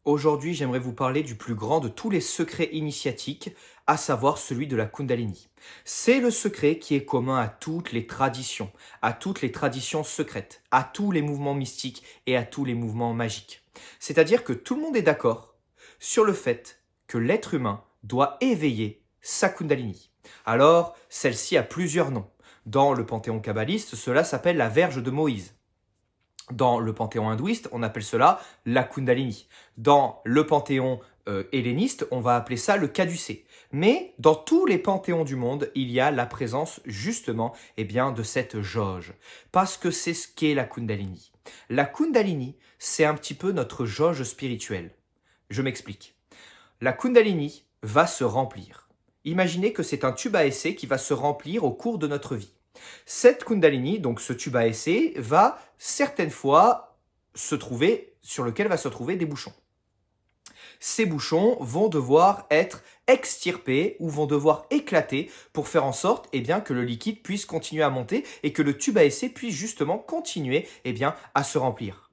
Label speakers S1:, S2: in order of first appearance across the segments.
S1: Aujourd'hui, j'aimerais vous parler du plus grand de tous les secrets initiatiques, à savoir celui de la Kundalini. C'est le secret qui est commun à toutes les traditions secrètes, à tous les mouvements mystiques et à tous les mouvements magiques. C'est-à-dire que tout le monde est d'accord sur le fait que l'être humain doit éveiller sa Kundalini. Alors, celle-ci a plusieurs noms. Dans le panthéon kabbaliste, cela s'appelle la Verge de Moïse. Dans le panthéon hindouiste, on appelle cela la Kundalini. Dans le panthéon helléniste, on va appeler ça le caducée. Mais dans tous les panthéons du monde, il y a la présence justement de cette jauge. Parce que c'est ce qu'est la Kundalini. La Kundalini, c'est un petit peu notre jauge spirituelle. Je m'explique. La Kundalini va se remplir. Imaginez que c'est un tube à essai qui va se remplir au cours de notre vie. Cette Kundalini, donc ce tube à essai, va certaines fois sur lequel va se trouver des bouchons. Ces bouchons vont devoir être extirpés ou vont devoir éclater pour faire en sorte que le liquide puisse continuer à monter et que le tube à essai puisse justement continuer à se remplir.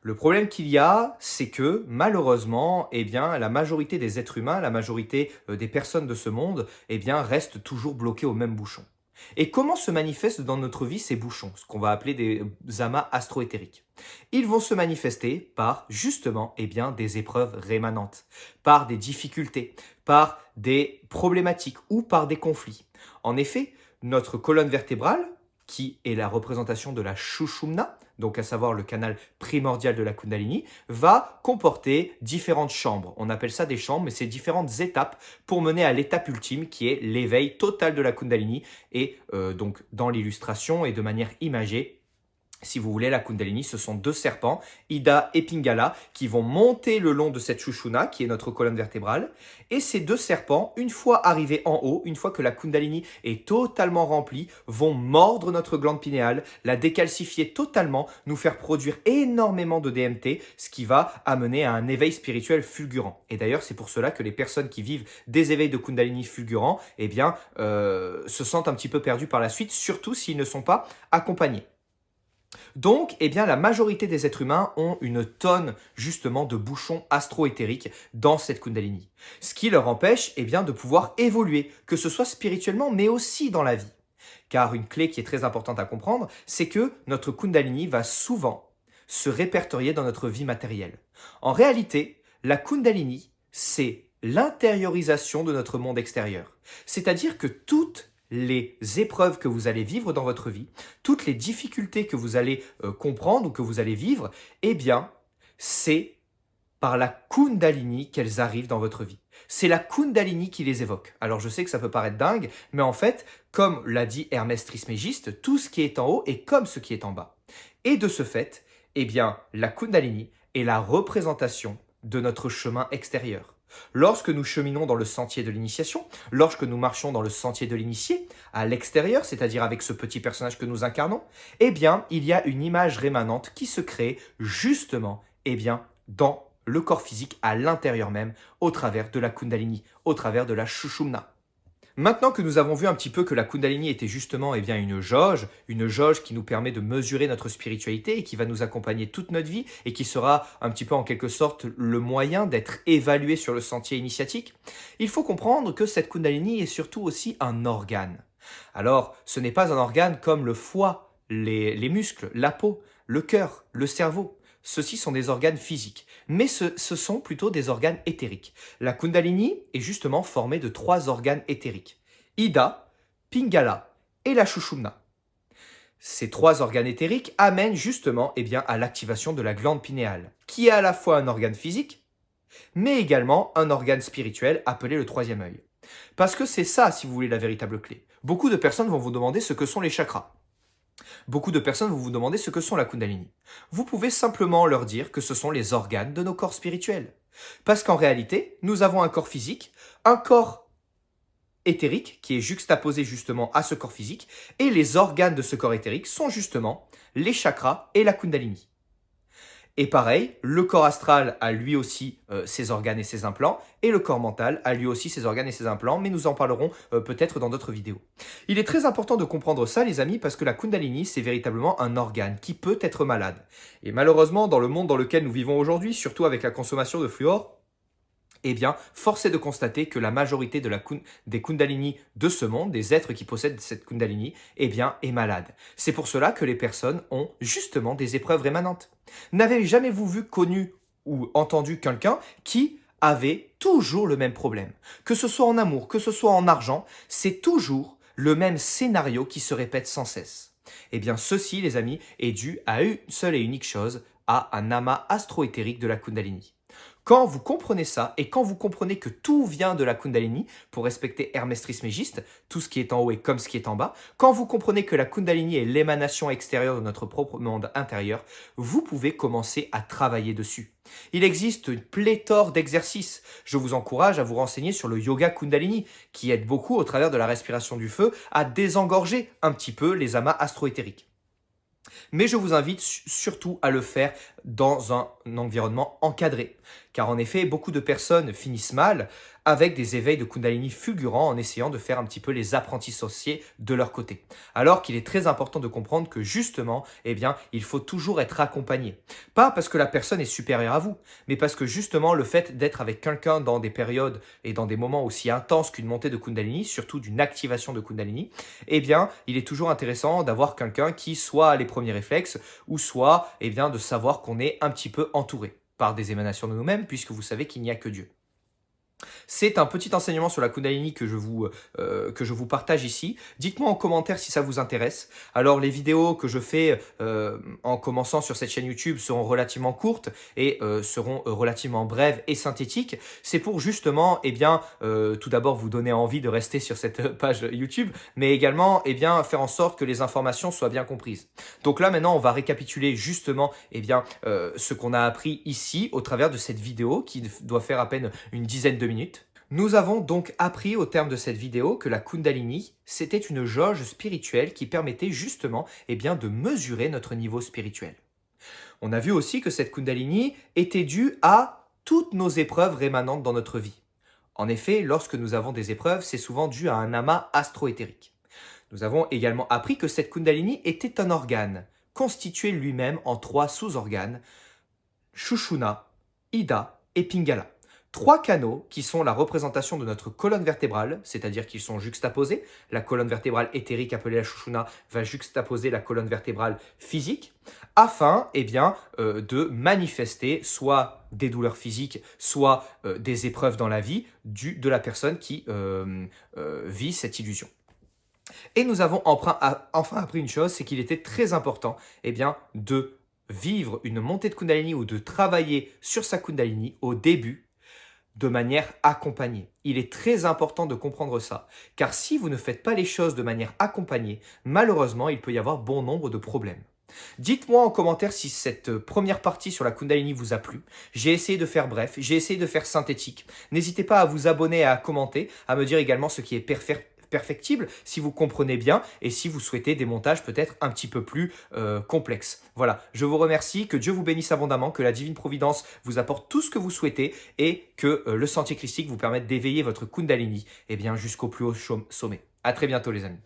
S1: Le problème qu'il y a, c'est que malheureusement, la majorité des êtres humains, la majorité des personnes de ce monde, restent toujours bloqués au même bouchon. Et comment se manifestent dans notre vie ces bouchons, ce qu'on va appeler des amas astro-éthériques? Ils vont se manifester par justement des épreuves rémanentes, par des difficultés, par des problématiques ou par des conflits. En effet, notre colonne vertébrale, qui est la représentation de la Shushumna, donc à savoir le canal primordial de la Kundalini, va comporter différentes chambres. On appelle ça des chambres, mais c'est différentes étapes pour mener à l'étape ultime qui est l'éveil total de la Kundalini. Et donc dans l'illustration et de manière imagée, si vous voulez, la Kundalini, ce sont deux serpents, Ida et Pingala, qui vont monter le long de cette Shushumna, qui est notre colonne vertébrale. Et ces deux serpents, une fois arrivés en haut, une fois que la Kundalini est totalement remplie, vont mordre notre glande pinéale, la décalcifier totalement, nous faire produire énormément de DMT, ce qui va amener à un éveil spirituel fulgurant. Et d'ailleurs, c'est pour cela que les personnes qui vivent des éveils de Kundalini fulgurants, se sentent un petit peu perdus par la suite, surtout s'ils ne sont pas accompagnés. Donc, la majorité des êtres humains ont une tonne justement de bouchons astro-éthériques dans cette Kundalini. Ce qui leur empêche de pouvoir évoluer, que ce soit spirituellement mais aussi dans la vie. Car une clé qui est très importante à comprendre, c'est que notre Kundalini va souvent se répertorier dans notre vie matérielle. En réalité, la Kundalini, c'est l'intériorisation de notre monde extérieur. C'est-à-dire que toutes les épreuves que vous allez vivre dans votre vie, toutes les difficultés que vous allez comprendre ou que vous allez vivre, c'est par la Kundalini qu'elles arrivent dans votre vie. C'est la Kundalini qui les évoque. Alors je sais que ça peut paraître dingue, mais en fait, comme l'a dit Hermès Trismégiste, tout ce qui est en haut est comme ce qui est en bas. Et de ce fait, la Kundalini est la représentation de notre chemin extérieur. Lorsque nous cheminons dans le sentier de l'initiation, lorsque nous marchons dans le sentier de l'initié, à l'extérieur, c'est-à-dire avec ce petit personnage que nous incarnons, il y a une image rémanente qui se crée justement dans le corps physique, à l'intérieur même, au travers de la Kundalini, au travers de la Shushumna. Maintenant que nous avons vu un petit peu que la Kundalini était justement une jauge qui nous permet de mesurer notre spiritualité et qui va nous accompagner toute notre vie et qui sera un petit peu en quelque sorte le moyen d'être évalué sur le sentier initiatique, il faut comprendre que cette Kundalini est surtout aussi un organe. Alors, ce n'est pas un organe comme le foie, les muscles, la peau, le cœur, le cerveau. Ceux-ci sont des organes physiques, mais ce sont plutôt des organes éthériques. La Kundalini est justement formée de 3 organes éthériques. Ida, Pingala et la Shushumna. Ces 3 organes éthériques amènent justement à l'activation de la glande pinéale, qui est à la fois un organe physique, mais également un organe spirituel appelé le 3e œil. Parce que c'est ça, si vous voulez, la véritable clé. Beaucoup de personnes vont vous demander ce que sont les chakras. Beaucoup de personnes vont vous demander ce que sont la Kundalini. Vous pouvez simplement leur dire que ce sont les organes de nos corps spirituels. Parce qu'en réalité, nous avons un corps physique, un corps éthérique qui est juxtaposé justement à ce corps physique, et les organes de ce corps éthérique sont justement les chakras et la Kundalini. Et pareil, le corps astral a lui aussi ses organes et ses implants, et le corps mental a lui aussi ses organes et ses implants, mais nous en parlerons peut-être dans d'autres vidéos. Il est très important de comprendre ça, les amis, parce que la Kundalini, c'est véritablement un organe qui peut être malade. Et malheureusement, dans le monde dans lequel nous vivons aujourd'hui, surtout avec la consommation de fluor, eh bien, force est de constater que la majorité des Kundalini de ce monde, des êtres qui possèdent cette Kundalini, eh bien, est malade. C'est pour cela que les personnes ont justement des épreuves rémanentes. N'avez jamais-vous vu, connu ou entendu quelqu'un qui avait toujours le même problème? Que ce soit en amour, que ce soit en argent, c'est toujours le même scénario qui se répète sans cesse. Eh bien, ceci, les amis, est dû à une seule et unique chose, à un amas astro-éthérique de la Kundalini. Quand vous comprenez ça et quand vous comprenez que tout vient de la Kundalini, pour respecter Hermès Trismégiste, tout ce qui est en haut est comme ce qui est en bas, quand vous comprenez que la Kundalini est l'émanation extérieure de notre propre monde intérieur, vous pouvez commencer à travailler dessus. Il existe une pléthore d'exercices. Je vous encourage à vous renseigner sur le yoga Kundalini, qui aide beaucoup au travers de la respiration du feu à désengorger un petit peu les amas astro-éthériques. Mais je vous invite surtout à le faire dans un environnement encadré. Car en effet, beaucoup de personnes finissent mal avec des éveils de Kundalini fulgurants en essayant de faire un petit peu les apprentis sorciers de leur côté. Alors qu'il est très important de comprendre que justement, eh bien, il faut toujours être accompagné. Pas parce que la personne est supérieure à vous, mais parce que justement, le fait d'être avec quelqu'un dans des périodes et dans des moments aussi intenses qu'une montée de Kundalini, surtout d'une activation de Kundalini, eh bien, il est toujours intéressant d'avoir quelqu'un qui soit a les premiers réflexes ou soit, eh bien, de savoir qu'on est un petit peu entouré par des émanations de nous-mêmes, puisque vous savez qu'il n'y a que Dieu. C'est un petit enseignement sur la Kundalini que je vous partage ici. Dites-moi en commentaire si ça vous intéresse. Alors les vidéos que je fais en commençant sur cette chaîne YouTube seront relativement courtes et seront relativement brèves et synthétiques. C'est pour justement, eh bien, tout d'abord vous donner envie de rester sur cette page YouTube, mais également, eh bien, faire en sorte que les informations soient bien comprises. Donc là maintenant, on va récapituler justement, eh bien, ce qu'on a appris ici au travers de cette vidéo qui doit faire à peine une dizaine de minutes. Nous avons donc appris au terme de cette vidéo que la Kundalini, c'était une jauge spirituelle qui permettait justement eh bien, de mesurer notre niveau spirituel. On a vu aussi que cette Kundalini était due à toutes nos épreuves rémanentes dans notre vie. En effet, lorsque nous avons des épreuves, c'est souvent dû à un amas astro-éthérique. Nous avons également appris que cette Kundalini était un organe, constitué lui-même en 3 sous-organes, Shushumna, Ida et Pingala. 3 canaux qui sont la représentation de notre colonne vertébrale, c'est-à-dire qu'ils sont juxtaposés. La colonne vertébrale éthérique appelée la Shushumna va juxtaposer la colonne vertébrale physique afin eh bien, de manifester soit des douleurs physiques, soit des épreuves dans la vie de la personne qui vit cette illusion. Et nous avons enfin appris une chose, c'est qu'il était très important eh bien, de vivre une montée de Kundalini ou de travailler sur sa Kundalini au début de manière accompagnée. Il est très important de comprendre ça, car si vous ne faites pas les choses de manière accompagnée, malheureusement, il peut y avoir bon nombre de problèmes. Dites-moi en commentaire si cette première partie sur la Kundalini vous a plu. J'ai essayé de faire bref, j'ai essayé de faire synthétique. N'hésitez pas à vous abonner et à commenter, à me dire également ce qui est perfectible si vous comprenez bien et si vous souhaitez des montages peut-être un petit peu plus complexes. Voilà, je vous remercie, que Dieu vous bénisse abondamment, que la divine providence vous apporte tout ce que vous souhaitez et que le sentier christique vous permette d'éveiller votre Kundalini eh bien, jusqu'au plus haut sommet. À très bientôt les amis.